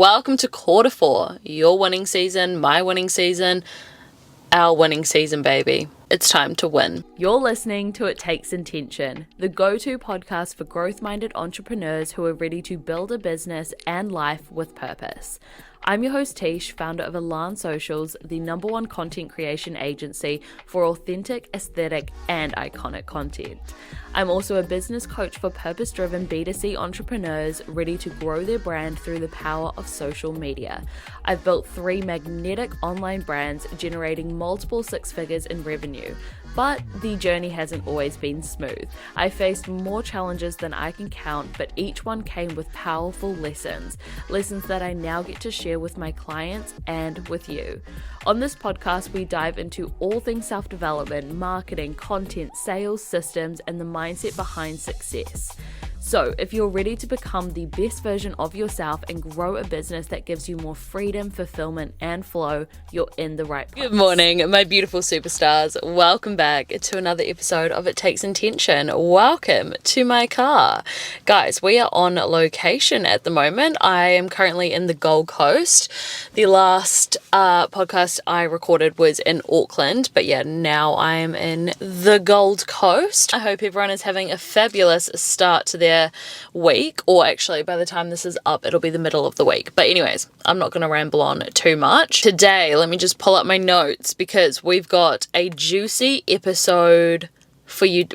Welcome to quarter 4, your winning season, my winning season, our winning season, baby. It's time to win. You're listening to It Takes Intention, the go-to podcast for growth-minded entrepreneurs who are ready to build a business and life with purpose. I'm your host Tish, founder of Elan Socials, the #1 content creation agency for authentic, aesthetic, and iconic content. I'm also a business coach for purpose-driven B2C entrepreneurs ready to grow their brand through the power of social media. I've built 3 magnetic online brands generating multiple 6 figures in revenue. But the journey hasn't always been smooth. I faced more challenges than I can count, but each one came with powerful lessons that I now get to share with my clients and with you. On this podcast, we dive into all things self-development, marketing, content, sales, systems, and the mindset behind success. So, if you're ready to become the best version of yourself and grow a business that gives you more freedom, fulfillment, and flow, you're in the right place. Good morning, my beautiful superstars. Welcome back to another episode of It Takes Intention. Welcome to my car. Guys, we are on location at the moment. I am currently in the Gold Coast. The last podcast I recorded was in Auckland, but yeah, now I am in the Gold Coast. I hope everyone is having a fabulous start to their week, or actually by the time this is up it'll be the middle of the week. But anyways, I'm not going to ramble on too much. Today, let me just pull up my notes because we've got a juicy episode for you.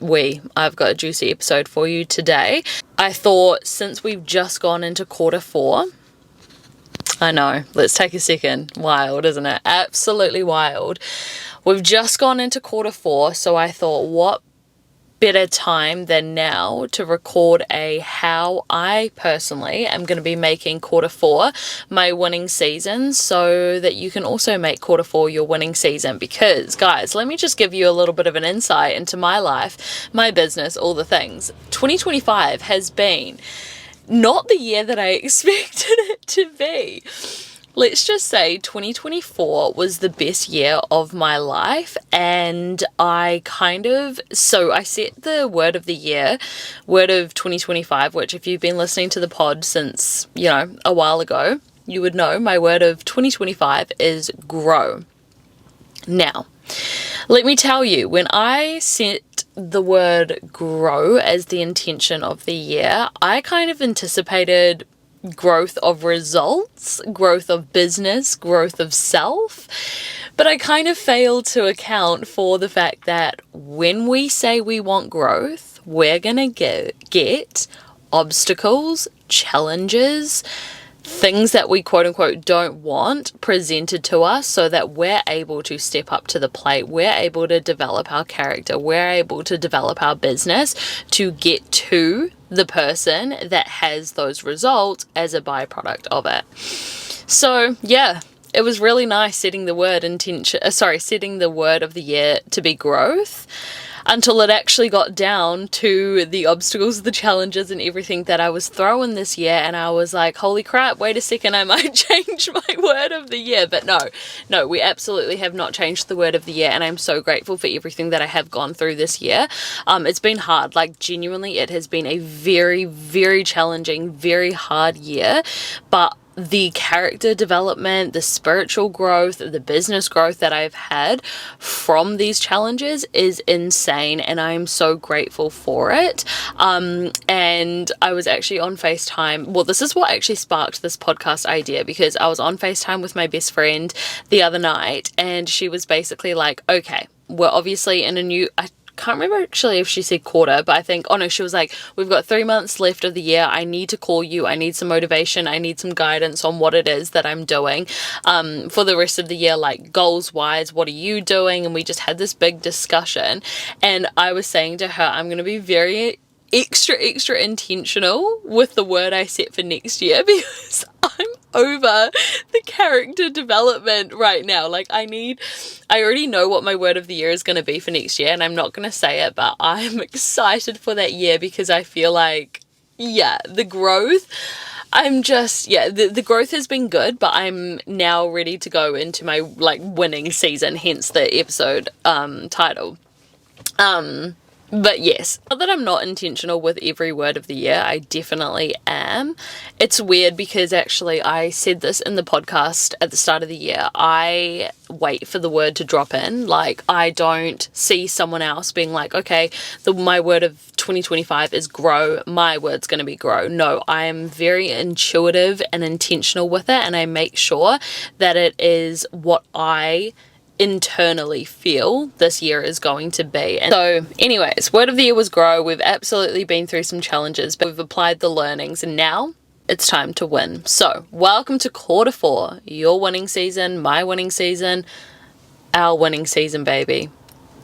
I've got a juicy episode for you today. I thought since we've just gone into quarter 4, I know, let's take a second. Wild, isn't it? Absolutely wild. We've just gone into quarter 4, so I thought what better time than now to record how I personally am going to be making quarter 4 my winning season, so that you can also make quarter 4 your winning season. Because guys, let me just give you a little bit of an insight into my life, my business, all the things. 2025 has been not the year that I expected it to be. Let's just say 2024 was the best year of my life, and I set the word of the year, word of 2025, which if you've been listening to the pod since, a while ago, you would know my word of 2025 is grow. Now, let me tell you, when I set the word grow as the intention of the year, I kind of anticipated growth of results, growth of business, growth of self. But I kind of failed to account for the fact that when we say we want growth, we're going to get obstacles, challenges, things that we quote unquote don't want presented to us, so that we're able to step up to the plate. We're able to develop our character. We're able to develop our business to get to the person that has those results as a byproduct of it. So yeah, it was really nice setting the word of the year to be growth, until it actually got down to the obstacles, the challenges, and everything that I was throwing this year, and I was like, holy crap, wait a second, I might change my word of the year. But no, we absolutely have not changed the word of the year, and I'm so grateful for everything that I have gone through this year. It's been hard, like genuinely, it has been a very, very challenging, very hard year, but the character development, the spiritual growth, the business growth that I've had from these challenges is insane, and I'm so grateful for it. And I was actually on FaceTime. Well, this is what actually sparked this podcast idea, because I was on FaceTime with my best friend the other night, and she was basically like, okay, we're obviously in a new, I can't remember actually if she said quarter, but I think, she was like, we've got 3 months left of the year. I need to call you. I need some motivation. I need some guidance on what it is that I'm doing for the rest of the year, like goals wise, what are you doing? And we just had this big discussion, and I was saying to her, I'm going to be very extra intentional with the word I set for next year, because I'm over the character development right now. Like I already know what my word of the year is going to be for next year, and I'm not going to say it, but I'm excited for that year, because I feel like, the growth, the growth has been good, but I'm now ready to go into my winning season, hence the episode title. But yes, not that I'm not intentional with every word of the year, I definitely am. It's weird because actually I said this in the podcast at the start of the year. I wait for the word to drop in. Like, I don't see someone else being like, okay, my word of 2025 is grow, my word's going to be grow. No, I am very intuitive and intentional with it, and I make sure that it is what I internally feel this year is going to be. And so anyways, word of the year was grow. We've absolutely been through some challenges, but we've applied the learnings, and now it's time to win. So welcome to quarter 4, your winning season, my winning season, our winning season, baby.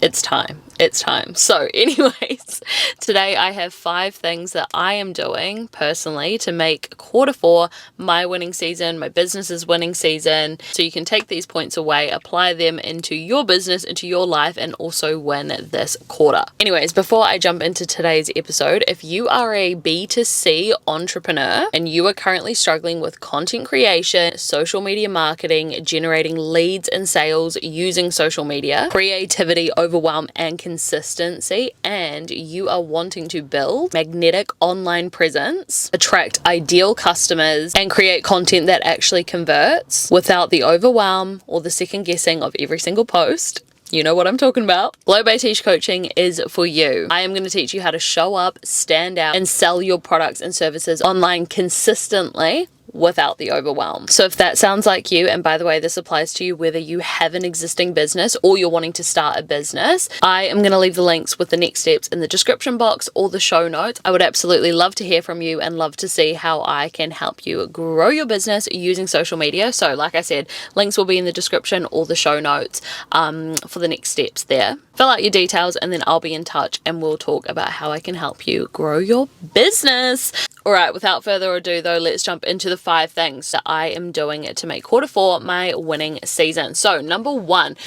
It's time. It's time. So anyways, today I have 5 things that I am doing personally to make quarter 4 my winning season, my business's winning season. So you can take these points away, apply them into your business, into your life, and also win this quarter. Anyways, before I jump into today's episode, if you are a B2C entrepreneur and you are currently struggling with content creation, social media marketing, generating leads and sales using social media, creativity, overwhelm, and consistency, and you are wanting to build magnetic online presence, attract ideal customers, and create content that actually converts without the overwhelm or the second guessing of every single post, you know what I'm talking about. Glow by Tish Coaching is for you. I am going to teach you how to show up, stand out, and sell your products and services online consistently without the overwhelm. So if that sounds like you, and by the way, this applies to you whether you have an existing business or you're wanting to start a business, I am going to leave the links with the next steps in the description box or the show notes. I would absolutely love to hear from you and love to see how I can help you grow your business using social media. So like I said, links will be in the description or the show notes for the next steps there. Fill out your details and then I'll be in touch and we'll talk about how I can help you grow your business. All right, without further ado though, let's jump into the 5 things that I am doing to make quarter 4 my winning season. So number 1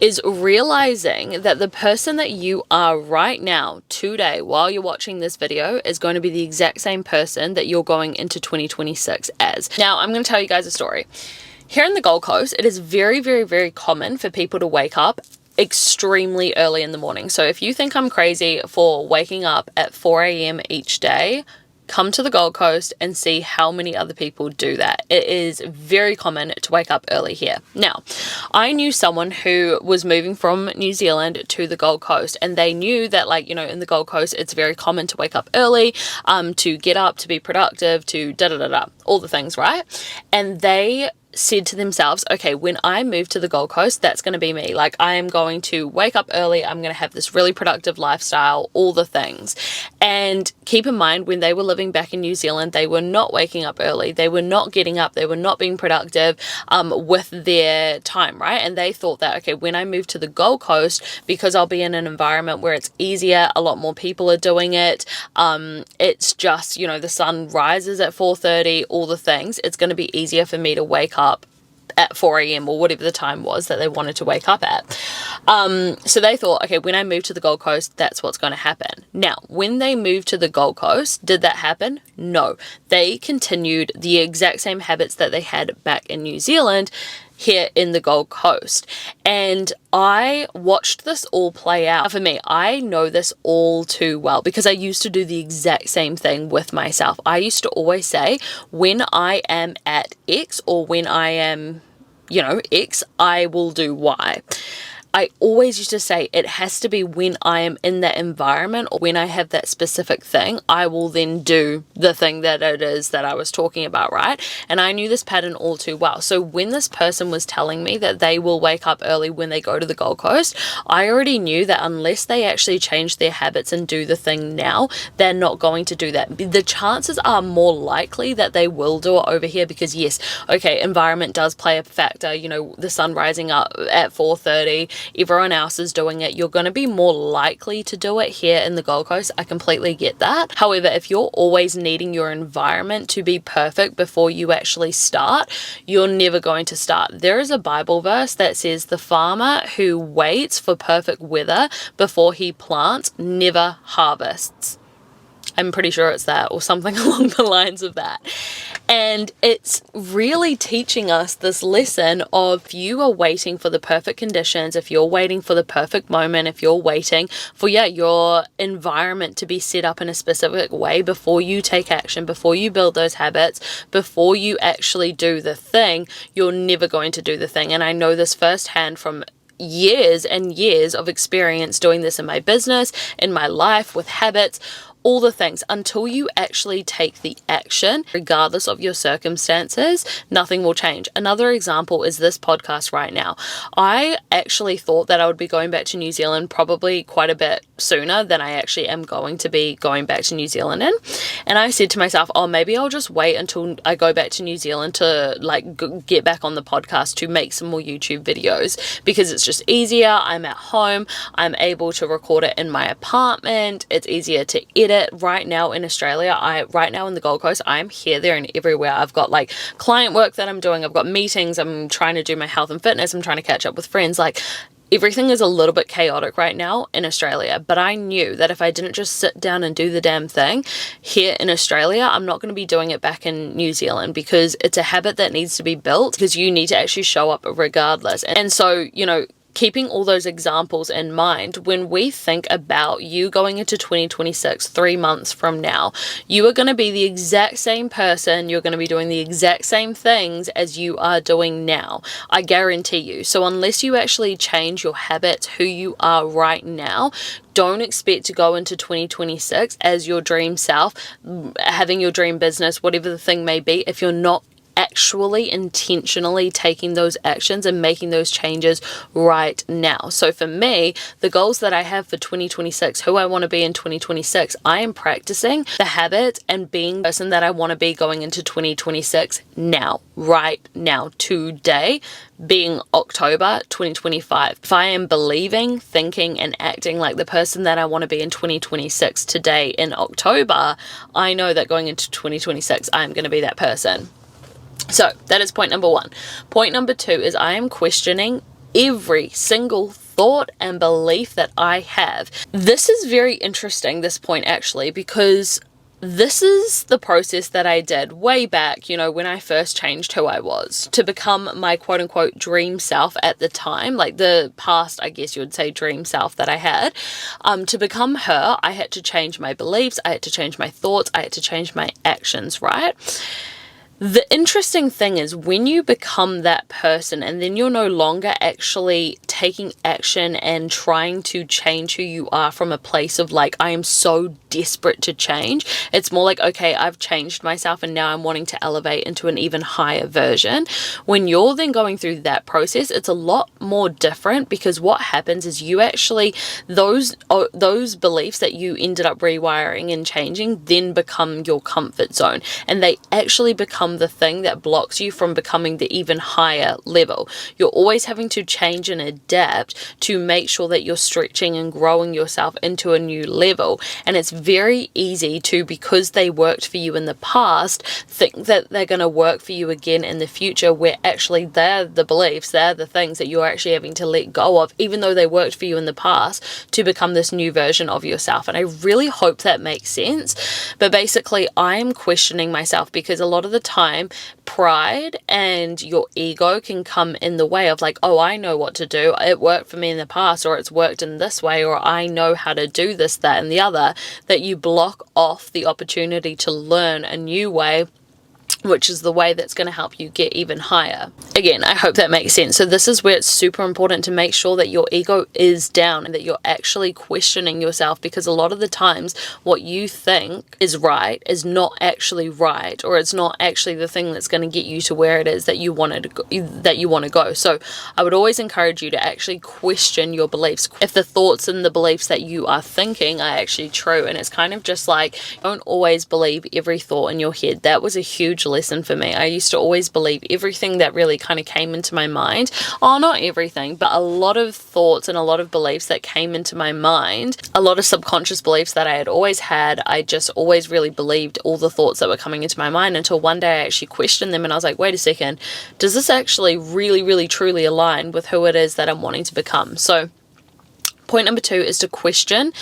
is realizing that the person that you are right now, today, while you're watching this video, is going to be the exact same person that you're going into 2026 as. Now, I'm going to tell you guys a story. Here in the Gold Coast, it is very, very, very common for people to wake up extremely early in the morning. So if you think I'm crazy for waking up at 4 a.m. each day, come to the Gold Coast and see how many other people do that. It is very common to wake up early here. Now, I knew someone who was moving from New Zealand to the Gold Coast, and they knew that, like, you know, in the Gold Coast, it's very common to wake up early, to get up, to be productive, to all the things, right? And they said to themselves, okay, when I move to the Gold Coast, that's going to be me. Like, I am going to wake up early. I'm going to have this really productive lifestyle, all the things. And keep in mind, when they were living back in New Zealand, they were not waking up early. They were not getting up. They were not being productive with their time, right? And they thought that, okay, when I move to the Gold Coast, because I'll be in an environment where it's easier, a lot more people are doing it. It's just, you know, the sun rises at 4:30, all the things. It's going to be easier for me to wake up at 4 a.m. or whatever the time was that they wanted to wake up at. So they thought, okay, when I move to the Gold Coast, that's what's going to happen. Now, when they moved to the Gold Coast, did that happen? No. They continued the exact same habits that they had back in New Zealand here in the Gold Coast. And I watched this all play out. For me, I know this all too well because I used to do the exact same thing with myself. I used to always say, when I am at X or when I am, you know, X, I will do Y. I always used to say it has to be when I am in that environment or when I have that specific thing, I will then do the thing that it is that I was talking about, right? And I knew this pattern all too well. So when this person was telling me that they will wake up early when they go to the Gold Coast, I already knew that unless they actually change their habits and do the thing now, they're not going to do that. The chances are more likely that they will do it over here because yes, okay, environment does play a factor. You know, the sun rising up at 4:30, everyone else is doing it, you're going to be more likely to do it here in the Gold Coast. I completely get that. However, if you're always needing your environment to be perfect before you actually start, you're never going to start. There is a Bible verse that says the farmer who waits for perfect weather before he plants never harvests. I'm pretty sure it's that or something along the lines of that. And it's really teaching us this lesson of, if you are waiting for the perfect conditions, if you're waiting for the perfect moment, if you're waiting for your environment to be set up in a specific way before you take action, before you build those habits, before you actually do the thing, you're never going to do the thing. And I know this firsthand from years and years of experience doing this in my business, in my life, with habits, all the things. Until you actually take the action, regardless of your circumstances, nothing will change. Another example is this podcast right now. I actually thought that I would be going back to New Zealand probably quite a bit sooner than I actually am going to be going back to New Zealand in. And I said to myself, maybe I'll just wait until I go back to New Zealand to get back on the podcast to make some more YouTube videos, because it's just easier. I'm at home. I'm able to record it in my apartment. It's easier to edit. Right now in Australia, right now in the Gold Coast, I'm here, there, and everywhere. I've got client work that I'm doing. I've got meetings. I'm trying to do my health and fitness. I'm trying to catch up with friends. Everything is a little bit chaotic right now in Australia, but I knew that if I didn't just sit down and do the damn thing here in Australia, I'm not going to be doing it back in New Zealand, because it's a habit that needs to be built, because you need to actually show up regardless. And so, keeping all those examples in mind, when we think about you going into 2026, 3 months from now, you are going to be the exact same person. You're going to be doing the exact same things as you are doing now. I guarantee you. So unless you actually change your habits, who you are right now, don't expect to go into 2026 as your dream self, having your dream business, whatever the thing may be, if you're not actually intentionally taking those actions and making those changes right now. So for me, the goals that I have for 2026, who I want to be in 2026, I am practicing the habit and being the person that I want to be going into 2026 now, right now, today, being October 2025. If I am believing, thinking, and acting like the person that I want to be in 2026 today in October, I know that going into 2026, I'm going to be that person. So that is point number 1. Point number 2 is I am questioning every single thought and belief that I have. This is very interesting, this point actually, because this is the process that I did way back, when I first changed who I was to become my quote unquote dream self at the time, the past, I guess you would say, dream self that I had. To become her, I had to change my beliefs. I had to change my thoughts. I had to change my actions, right? The interesting thing is when you become that person and then you're no longer actually taking action and trying to change who you are from a place of I am so desperate to change. It's more okay, I've changed myself and now I'm wanting to elevate into an even higher version. When you're then going through that process, it's a lot more different, because what happens is you actually, those beliefs that you ended up rewiring and changing then become your comfort zone, and they actually become the thing that blocks you from becoming the even higher level. You're always having to change and adapt to make sure that you're stretching and growing yourself into a new level. And it's very easy to, because they worked for you in the past, think that they're going to work for you again in the future, where actually they're the beliefs, they're the things that you're actually having to let go of, even though they worked for you in the past, to become this new version of yourself. And I really hope that makes sense. But basically, I'm questioning myself, because a lot of the time, pride and your ego can come in the way of I know what to do. It worked for me in the past, or it's worked in this way, or I know how to do this, that, and the other, that you block off the opportunity to learn a new way, which is the way that's going to help you get even higher. Again, I hope that makes sense. So this is where it's super important to make sure that your ego is down and that you're actually questioning yourself, because a lot of the times what you think is right is not actually right, or it's not actually the thing that's going to get you to where it is that you want to go. So I would always encourage you to actually question your beliefs. If the thoughts and the beliefs that you are thinking are actually true, and it's kind of just don't always believe every thought in your head. That was a huge lesson for me. I used to always believe everything that really kind of came into my mind. Not everything, but a lot of thoughts and a lot of beliefs that came into my mind, a lot of subconscious beliefs that I had always had. I just always really believed all the thoughts that were coming into my mind, until one day I actually questioned them and I was like, wait a second, does this actually really, really, truly align with who it is that I'm wanting to become? So point number 2 is to question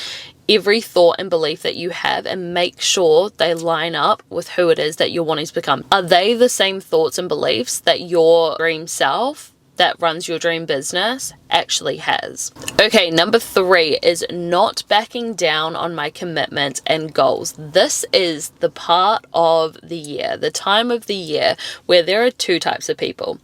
every thought and belief that you have and make sure they line up with who it is that you're wanting to become. Are they the same thoughts and beliefs that your dream self that runs your dream business actually has? Okay, number 3 is not backing down on my commitments and goals. This is the part of the year, the time of the year where there are 2 types of people.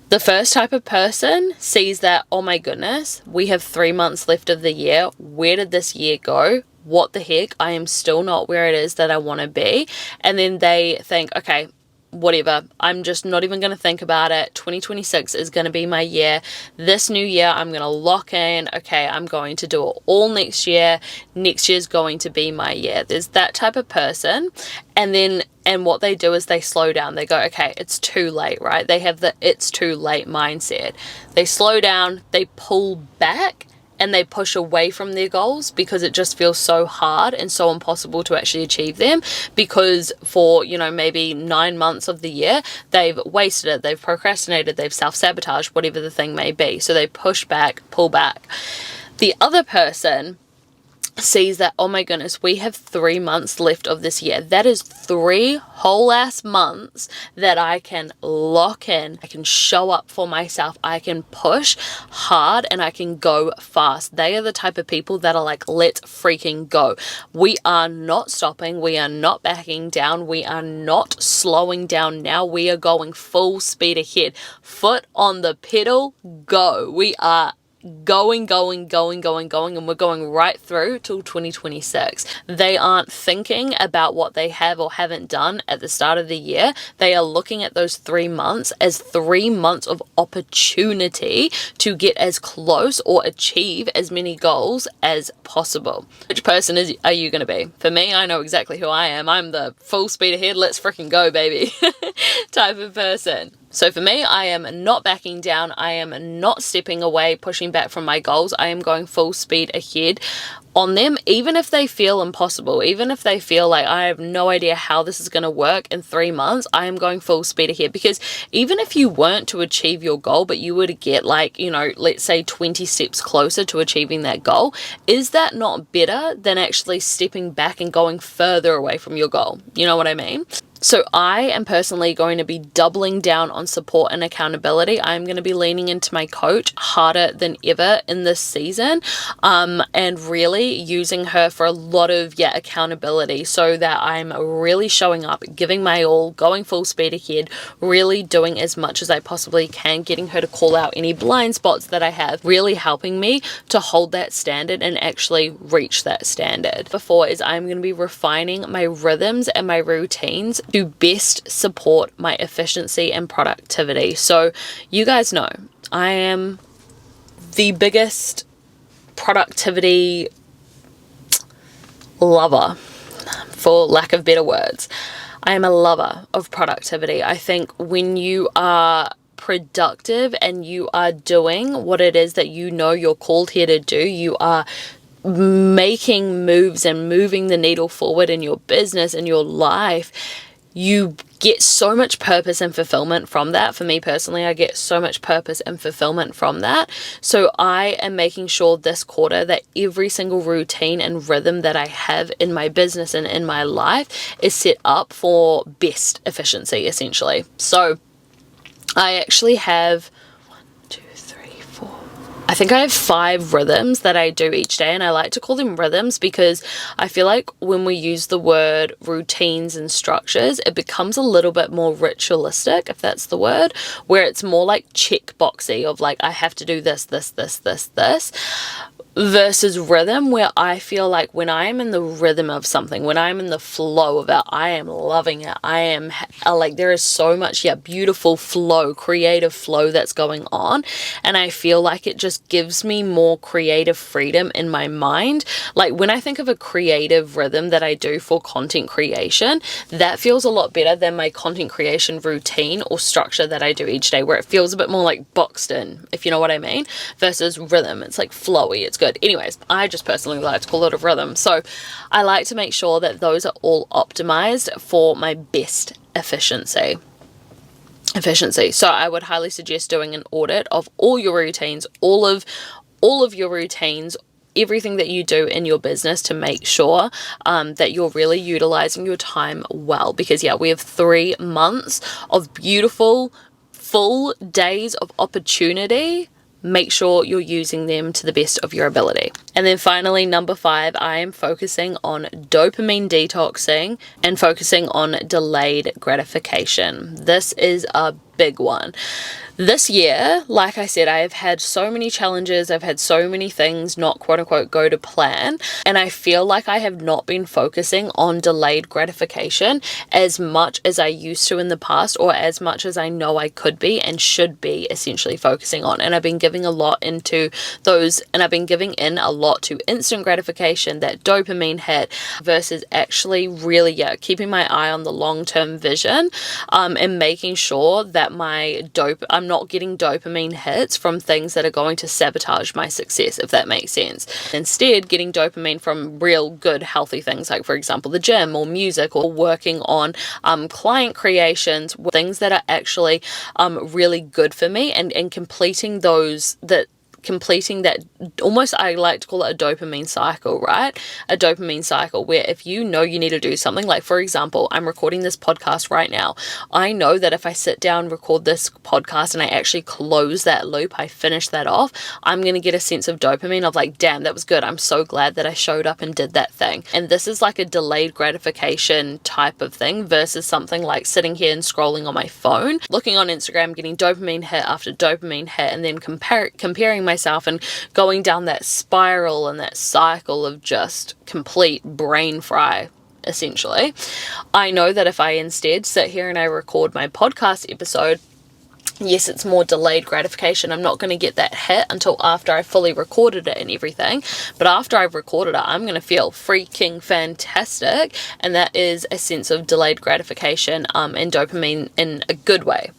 The first type of person sees that, oh my goodness, we have 3 months left of the year. Where did this year go? What the heck? I am still not where it is that I want to be. And then they think, okay, whatever, I'm just not even going to think about it. 2026 is going to be my year. This new year, I'm going to lock in. Okay, I'm going to do it all next year. Next year's going to be my year. There's that type of person. And what they do is they slow down. They go, okay, it's too late, right? They have the it's too late mindset. They slow down, they pull back, and they push away from their goals because it just feels so hard and so impossible to actually achieve them, because for, maybe 9 months of the year, they've wasted it, they've procrastinated, they've self-sabotaged, whatever the thing may be. So they push back, pull back. The other person sees that, oh my goodness, we have 3 months left of this year. That is 3 whole ass months that I can lock in. I can show up for myself. I can push hard and I can go fast. They are the type of people that are like, let's freaking go. We are not stopping. We are not backing down. We are not slowing down now. We are going full speed ahead. Foot on the pedal, go. We are going, and we're going right through till 2026. They aren't thinking about what they have or haven't done at the start of the year. They are looking at those 3 months as 3 months of opportunity to get as close or achieve as many goals as possible. Which person are you going to be? For me, I know exactly who I am. I'm the full speed ahead, let's freaking go, baby type of person. So for me, I am not backing down. I am not stepping away, pushing back from my goals. I am going full speed ahead on them, even if they feel impossible, even if they feel like I have no idea how this is going to work in 3 months. I am going full speed ahead, because even if you weren't to achieve your goal, but you were to get like, let's say 20 steps closer to achieving that goal, is that not better than actually stepping back and going further away from your goal? You know what I mean? So I am personally going to be doubling down on support and accountability. I'm going to be leaning into my coach harder than ever in this season, and really using her for a lot of accountability, so that I'm really showing up, giving my all, going full speed ahead, really doing as much as I possibly can, getting her to call out any blind spots that I have, really helping me to hold that standard and actually reach that standard. Before is I'm going to be refining my rhythms and my routines to best support my efficiency and productivity. So you guys know I am the biggest productivity lover, for lack of better words. I am a lover of productivity. I think when you are productive and you are doing what it is that you're called here to do, you are making moves and moving the needle forward in your business, in your life, you get so much purpose and fulfillment from that. For me personally, I get so much purpose and fulfillment from that. So I am making sure this quarter that every single routine and rhythm that I have in my business and in my life is set up for best efficiency, essentially. So I actually have I think I have 5 rhythms that I do each day, and I like to call them rhythms because I feel like when we use the word routines and structures, it becomes a little bit more ritualistic, if that's the word, where it's more like check boxy of like, I have to do this, versus rhythm, where I feel like when I'm in the rhythm of something, when I'm in the flow of it, I am loving it. I am like, there is so much beautiful flow, creative flow that's going on, and I feel like it just gives me more creative freedom in my mind. Like when I think of a creative rhythm that I do for content creation, that feels a lot better than my content creation routine or structure that I do each day, where it feels a bit more like boxed in, if you know what I mean, versus rhythm. It's like flowy, it's good. Anyways, I just personally like to call it a rhythm. So I like to make sure that those are all optimized for my best efficiency. So I would highly suggest doing an audit of all your routines, all of your routines, everything that you do in your business to make sure that you're really utilizing your time well. Because we have 3 months of beautiful, full days of opportunity. Make sure you're using them to the best of your ability. And then finally, number 5, I am focusing on dopamine detoxing and focusing on delayed gratification. This is a big one. This year, like I said, I have had so many challenges. I've had so many things not quote unquote go to plan. And I feel like I have not been focusing on delayed gratification as much as I used to in the past, or as much as I know I could be and should be essentially focusing on. And I've been giving a lot into those, and I've been giving in a lot to instant gratification, that dopamine hit, versus actually really, keeping my eye on the long-term vision, and making sure that I'm not getting dopamine hits from things that are going to sabotage my success, if that makes sense. Instead, getting dopamine from real good healthy things, like for example the gym or music, or working on client creations, things that are actually really good for me, and completing that, almost, I like to call it a dopamine cycle, right? A dopamine cycle where if you know you need to do something, like for example, I'm recording this podcast right now. I know that if I sit down, record this podcast, and I actually close that loop, I finish that off, I'm going to get a sense of dopamine of like, damn, that was good. I'm so glad that I showed up and did that thing. And this is like a delayed gratification type of thing versus something like sitting here and scrolling on my phone, looking on Instagram, getting dopamine hit after dopamine hit, and then comparing myself and going down that spiral and that cycle of just complete brain fry, essentially. I know that if I instead sit here and I record my podcast episode, yes, it's more delayed gratification. I'm not going to get that hit until after I fully recorded it and everything. But after I've recorded it, I'm going to feel freaking fantastic. And that is a sense of delayed gratification and dopamine in a good way.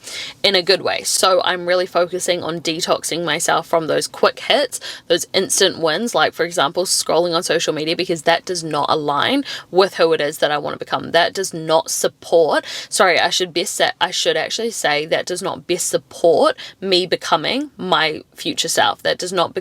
So I'm really focusing on detoxing myself from those quick hits, those instant wins, like for example, scrolling on social media, because that does not align with who it is that I want to become. That does not support, I should actually say that does not best support me becoming my future self. That does not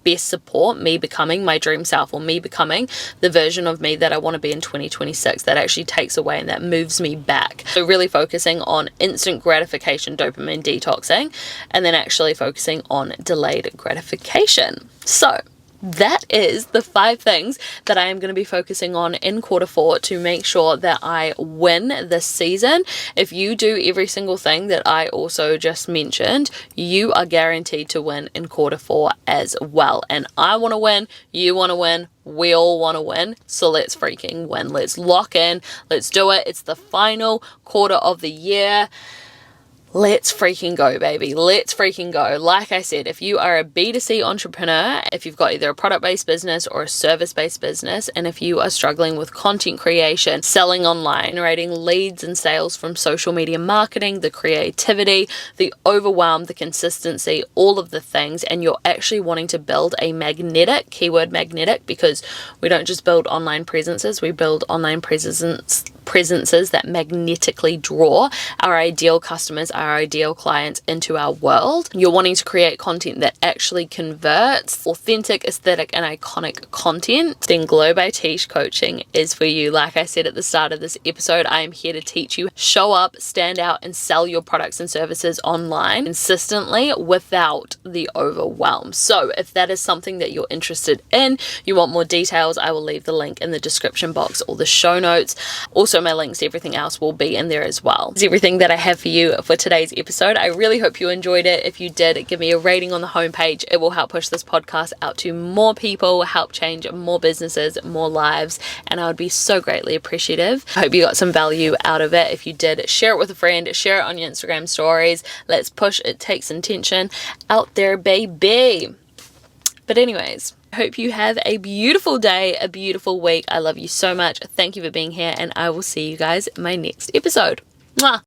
best support me becoming my dream self, or me becoming the version of me that I want to be in 2026. That actually takes away and that moves me back. So really focusing on instant gratification, dopamine detoxing, and then actually focusing on delayed gratification. So that is the 5 things that I am going to be focusing on in quarter 4 to make sure that I win this season. If you do every single thing that I also just mentioned, you are guaranteed to win in quarter 4 as well. And I want to win, you want to win, we all want to win, so let's freaking win. Let's lock in, let's do it. It's the final quarter of the year. Let's freaking go, baby. Let's freaking go. Like I said, if you are a B2C entrepreneur, if you've got either a product-based business or a service-based business, and if you are struggling with content creation, selling online, generating leads and sales from social media marketing, the creativity, the overwhelm, the consistency, all of the things, and you're actually wanting to build a magnetic, keyword magnetic, because we don't just build online presences, we build online presences that magnetically draw our ideal customers, our ideal clients into our world. You're wanting to create content that actually converts, authentic, aesthetic, and iconic content, then Glow by Tish Coaching is for you. Like I said at the start of this episode, I am here to teach you show up, stand out, and sell your products and services online consistently without the overwhelm. So if that is something that you're interested in, you want more details, I will leave the link in the description box or the show notes. Also, my links to everything else will be in there as well. That's everything that I have for you for today's episode. I really hope you enjoyed it. If you did, give me a rating on the homepage. It will help push this podcast out to more people, help change more businesses, more lives, and I would be so greatly appreciative. I hope you got some value out of it. If you did, share it with a friend, share it on your Instagram stories. Let's push It Takes Intention out there, baby. But anyways, hope you have a beautiful day, a beautiful week. I love you so much. Thank you for being here, and I will see you guys in my next episode. Mwah!